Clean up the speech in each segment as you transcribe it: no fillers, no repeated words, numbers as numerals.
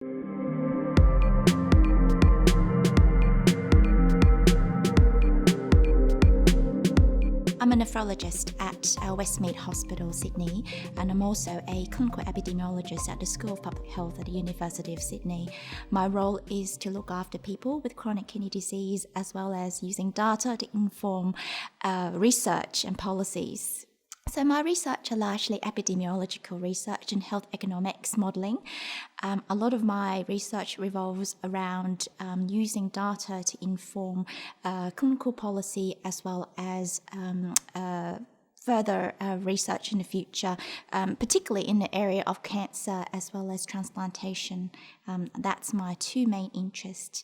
I'm a nephrologist at Westmead Hospital, Sydney, and I'm also a clinical epidemiologist at the School of Public Health at the University of Sydney. My role is to look after people with chronic kidney disease, as well as using data to inform research and policies. So my research are largely epidemiological research and health economics modelling. A lot of my research revolves around using data to inform clinical policy, as well as further research in the future, particularly in the area of cancer as well as transplantation. That's my two main interests.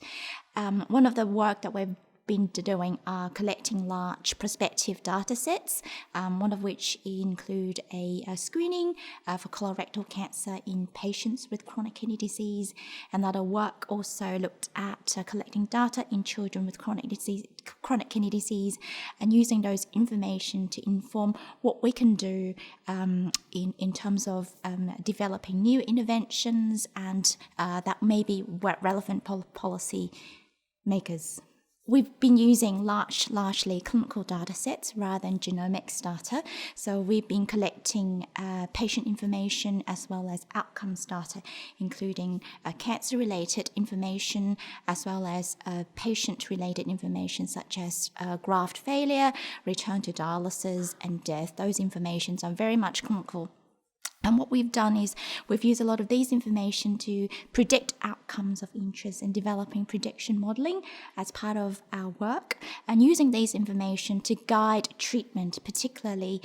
One of the work that we've been doing are collecting large prospective data sets, one of which include a screening for colorectal cancer in patients with chronic kidney disease. Another work also looked at collecting data in children with chronic kidney disease, and using those information to inform what we can do in terms of developing new interventions and that may be relevant policy makers. We've been using largely clinical data sets rather than genomics data. So we've been collecting patient information as well as outcomes data, including cancer-related information as well as patient-related information such as graft failure, return to dialysis, and death. Those informations are very much clinical. And what we've done is we've used a lot of these information to predict outcomes of interest in developing prediction modelling as part of our work, and using these information to guide treatment, particularly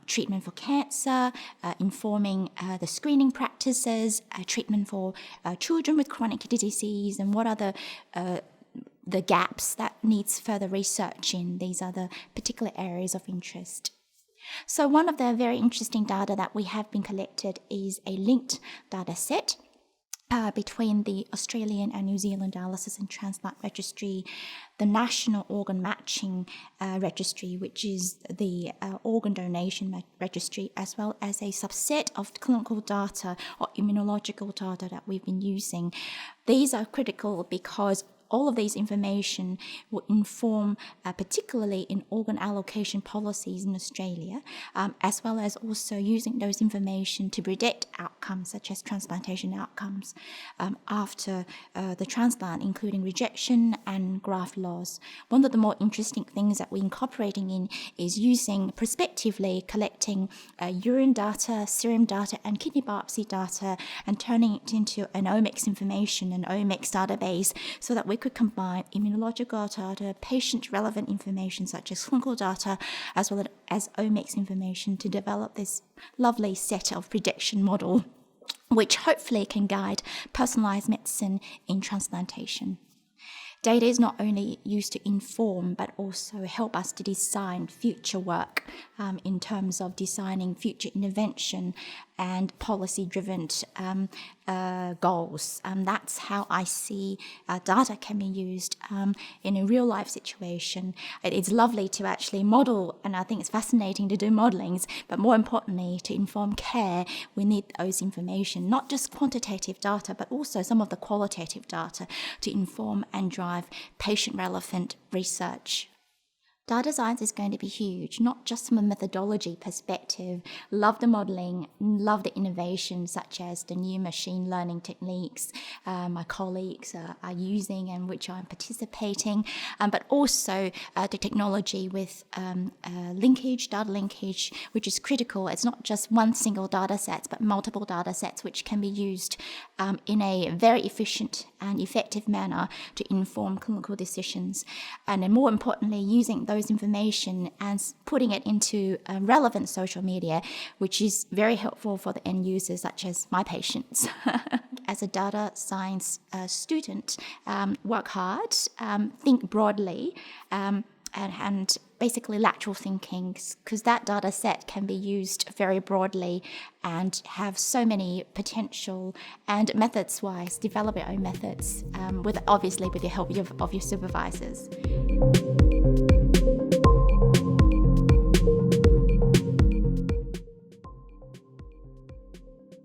treatment for cancer, informing the screening practices, treatment for children with chronic kidney disease, and what are the gaps that needs further research in. These are the particular areas of interest. So one of the very interesting data that we have been collected is a linked data set between the Australian and New Zealand Dialysis and Transplant Registry, the National Organ Matching Registry, which is the organ donation registry, as well as a subset of clinical data or immunological data that we've been using. These are critical because all of these information will inform, particularly in organ allocation policies in Australia, as well as also using those information to predict outcomes such as transplantation outcomes after the transplant, including rejection and graft loss. One of the more interesting things that we're incorporating in is using prospectively collecting urine data, serum data, and kidney biopsy data, and turning it into an omics information, an omics database, so that we could combine immunological data, patient-relevant information such as clinical data, as well as omics information to develop this lovely set of prediction model, which hopefully can guide personalized medicine in transplantation. Data is not only used to inform, but also help us to design future work in terms of designing future intervention and policy-driven goals. That's how I see data can be used in a real-life situation. It's lovely to actually model, and I think it's fascinating to do modelings, but more importantly, to inform care, we need those information, not just quantitative data, but also some of the qualitative data to inform and drive patient-relevant research. Data science is going to be huge, not just from a methodology perspective. Love the modelling, love the innovation such as the new machine learning techniques my colleagues are using and which I'm participating, but also the technology with data linkage, which is critical. It's not just one single data set, but multiple data sets which can be used in a very efficient and effective manner to inform clinical decisions. And then more importantly, using those information and putting it into relevant social media, which is very helpful for the end users, such as my patients. As a data science student, work hard, think broadly, and basically lateral thinking, because that data set can be used very broadly and have so many potential, and methods-wise, develop your own methods, obviously with the help of your supervisors.